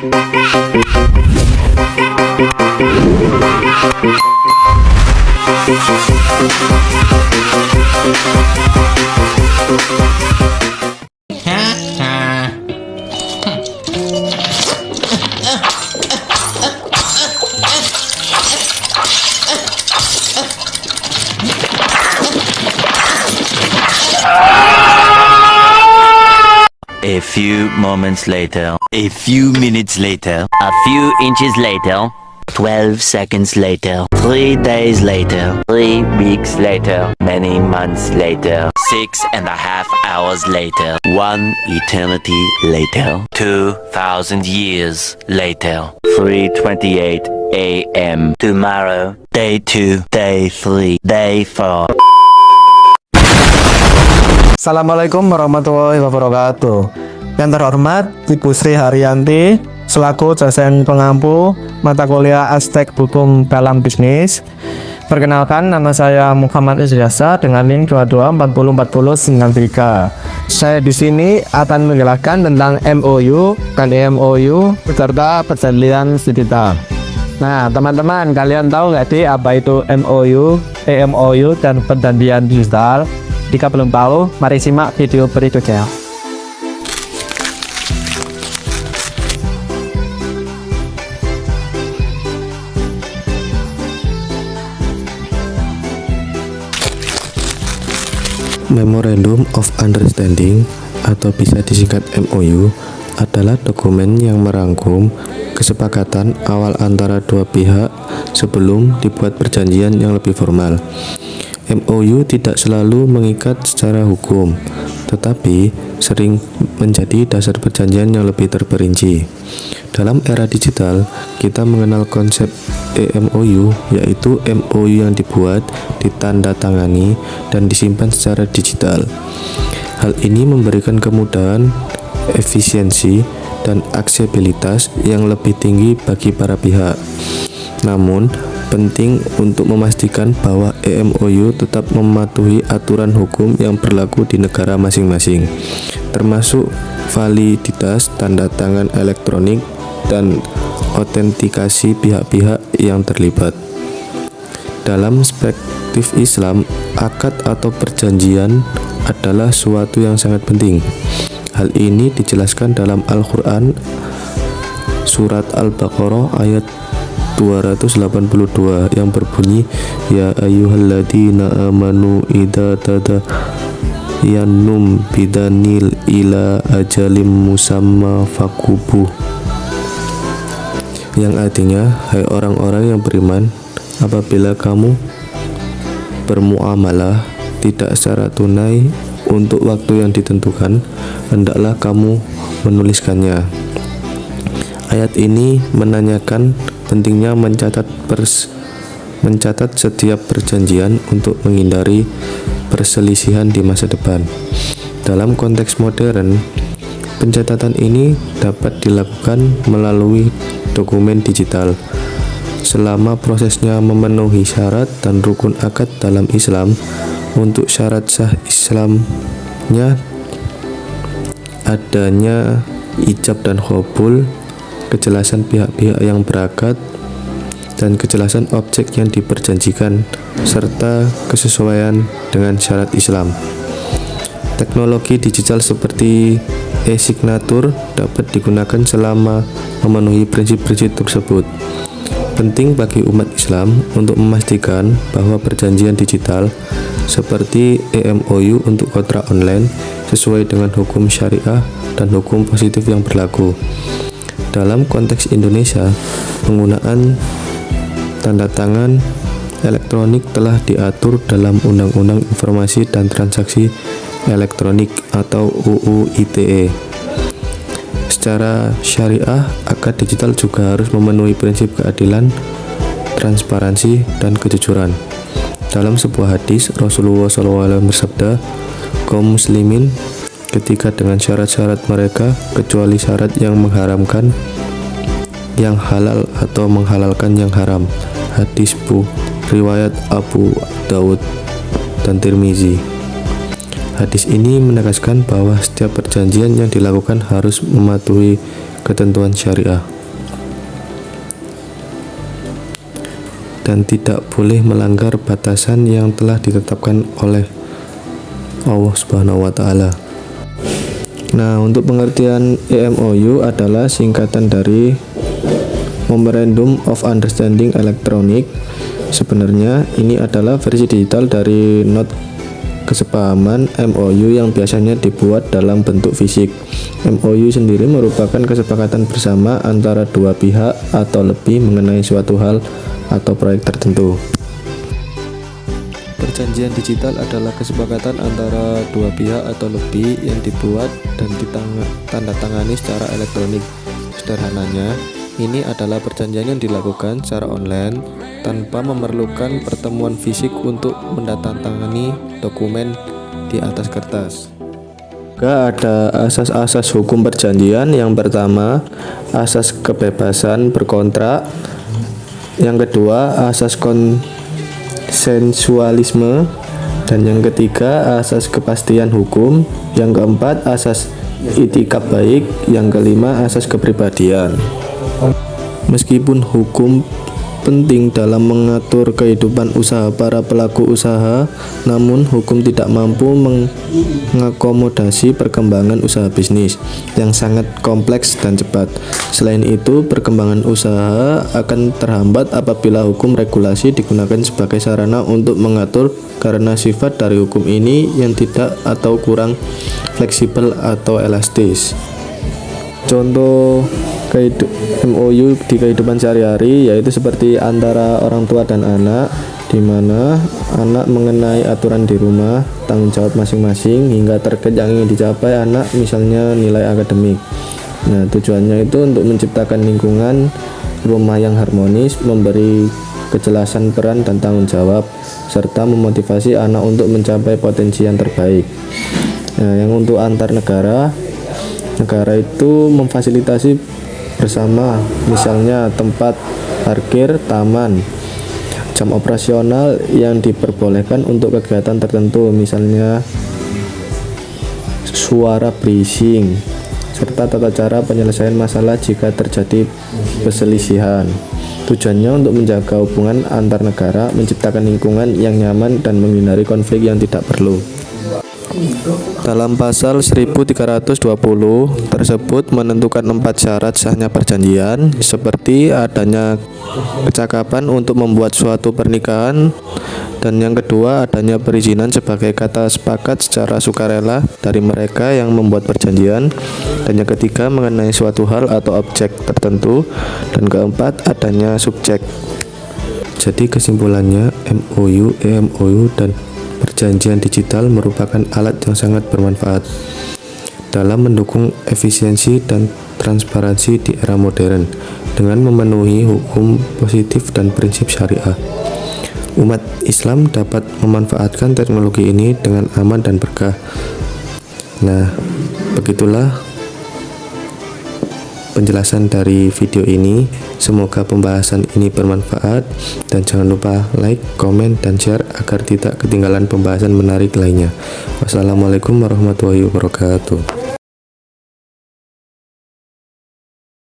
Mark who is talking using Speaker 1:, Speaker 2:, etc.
Speaker 1: A few moments later, a few minutes later, a few inches later, 12 seconds later, 3 days later, 3 weeks later, many months later, 6.5 hours later, 1 eternity later, 2,000 years later, 3:28 a.m. tomorrow, day 2, day 3, day 4.
Speaker 2: Assalamualaikum warahmatullahi wabarakatuh. Yang terhormat Ibu Sri Haryanti selaku dosen pengampu mata kuliah Aspek Hukum dalam Bisnis. Perkenalkan, nama saya Muhammad Isyasa dengan NIM 22404093. Saya di sini akan menjelaskan tentang MOU dan EMOU beserta perjanjian digital. Nah, teman-teman, kalian tahu nggak sih apa itu MOU, EMOU dan perjanjian digital? Jika belum tahu, mari simak video berikutnya.
Speaker 3: Memorandum of Understanding atau bisa disingkat MOU adalah dokumen yang merangkum kesepakatan awal antara dua pihak sebelum dibuat perjanjian yang lebih formal. MOU tidak selalu mengikat secara hukum, tetapi sering menjadi dasar perjanjian yang lebih terperinci. Dalam era digital, kita mengenal konsep EMOU, yaitu MOU yang dibuat, ditandatangani, dan disimpan secara digital. Hal ini memberikan kemudahan, efisiensi, dan aksesibilitas yang lebih tinggi bagi para pihak. Namun, penting untuk memastikan bahwa EMOU tetap mematuhi aturan hukum yang berlaku di negara masing-masing, termasuk validitas tanda tangan elektronik dan autentikasi pihak-pihak yang terlibat. Dalam perspektif Islam, akad atau perjanjian adalah suatu yang sangat penting. Hal ini dijelaskan dalam Al-Quran Surat Al-Baqarah ayat 282 yang berbunyi, ya ayyuhalladzina amanu idza tadayantum bidanil ila ajalim musamma fakubu, yang artinya, hai orang-orang yang beriman, apabila kamu bermuamalah tidak secara tunai untuk waktu yang ditentukan, hendaklah kamu menuliskannya. Ayat ini menanyakan pentingnya mencatat setiap perjanjian untuk menghindari perselisihan di masa depan. Dalam konteks modern, pencatatan ini dapat dilakukan melalui dokumen digital. Selama prosesnya memenuhi syarat dan rukun akad dalam Islam. Untuk syarat sah Islamnya adanya ijab dan qabul, kejelasan pihak-pihak yang berakad, dan kejelasan objek yang diperjanjikan, serta kesesuaian dengan syarat Islam. Teknologi digital seperti e-signature dapat digunakan selama memenuhi prinsip-prinsip tersebut. Penting bagi umat Islam untuk memastikan bahwa perjanjian digital seperti EMOU untuk kontrak online sesuai dengan hukum syariah dan hukum positif yang berlaku. Dalam konteks Indonesia, penggunaan tanda tangan elektronik telah diatur dalam Undang-Undang Informasi dan Transaksi Elektronik atau UU ITE. Secara syariah, akad digital juga harus memenuhi prinsip keadilan, transparansi, dan kejujuran. Dalam sebuah hadis, Rasulullah SAW bersabda, kaum muslimin ketika dengan syarat-syarat mereka, kecuali syarat yang mengharamkan yang halal atau menghalalkan yang haram. Hadis riwayat Abu Daud dan Tirmizi. Hadis ini menegaskan bahwa setiap perjanjian yang dilakukan harus mematuhi ketentuan syariah dan tidak boleh melanggar batasan yang telah ditetapkan oleh Allah Subhanahu wa Ta'ala. Nah, untuk pengertian MOU adalah singkatan dari Memorandum of Understanding Electronic. Sebenarnya ini adalah versi digital dari not kesepahaman MOU yang biasanya dibuat dalam bentuk fisik. MOU sendiri merupakan kesepakatan bersama antara dua pihak atau lebih mengenai suatu hal atau proyek tertentu. Perjanjian digital adalah kesepakatan antara dua pihak atau lebih yang dibuat dan ditandatangani secara elektronik. Sederhananya, ini adalah perjanjian yang dilakukan secara online tanpa memerlukan pertemuan fisik untuk mendatangani dokumen di atas kertas. Ada asas-asas hukum perjanjian. Yang pertama, asas kebebasan berkontrak. Yang kedua, asas konsensualisme. Dan yang ketiga, asas kepastian hukum. Yang keempat, asas itikad baik. Yang kelima, asas kepribadian. Meskipun hukum penting dalam mengatur kehidupan usaha para pelaku usaha, namun hukum tidak mampu mengakomodasi perkembangan usaha bisnis yang sangat kompleks dan cepat. Selain itu, perkembangan usaha akan terhambat apabila hukum regulasi digunakan sebagai sarana untuk mengatur, karena sifat dari hukum ini yang tidak atau kurang fleksibel atau elastis. Contoh MOU di kehidupan sehari-hari yaitu seperti antara orang tua dan anak, di mana anak mengenai aturan di rumah, tanggung jawab masing-masing, hingga target yang ingin dicapai anak, misalnya nilai akademik. Nah, tujuannya itu untuk menciptakan lingkungan rumah yang harmonis, memberi kejelasan peran dan tanggung jawab, serta memotivasi anak untuk mencapai potensi yang terbaik. Nah, yang untuk antar negara itu memfasilitasi bersama, misalnya tempat parkir, taman, jam operasional yang diperbolehkan untuk kegiatan tertentu, misalnya suara berising, serta tata cara penyelesaian masalah jika terjadi perselisihan. Tujuannya untuk menjaga hubungan antar negara, menciptakan lingkungan yang nyaman dan menghindari konflik yang tidak perlu. Dalam pasal 1320 tersebut menentukan 4 syarat sahnya perjanjian, seperti adanya kecakapan untuk membuat suatu pernikahan, dan yang kedua adanya perizinan sebagai kata sepakat secara sukarela dari mereka yang membuat perjanjian, dan yang ketiga mengenai suatu hal atau objek tertentu, dan keempat adanya subjek. Jadi kesimpulannya, MOU, EMOU, dan perjanjian digital merupakan alat yang sangat bermanfaat dalam mendukung efisiensi dan transparansi di era modern dengan memenuhi hukum positif dan prinsip syariah. Umat Islam dapat memanfaatkan teknologi ini dengan aman dan berkah. Nah, begitulah penjelasan dari video ini. Semoga pembahasan ini bermanfaat, dan jangan lupa like, komen, dan share agar tidak ketinggalan pembahasan menarik lainnya. Wassalamualaikum warahmatullahi wabarakatuh.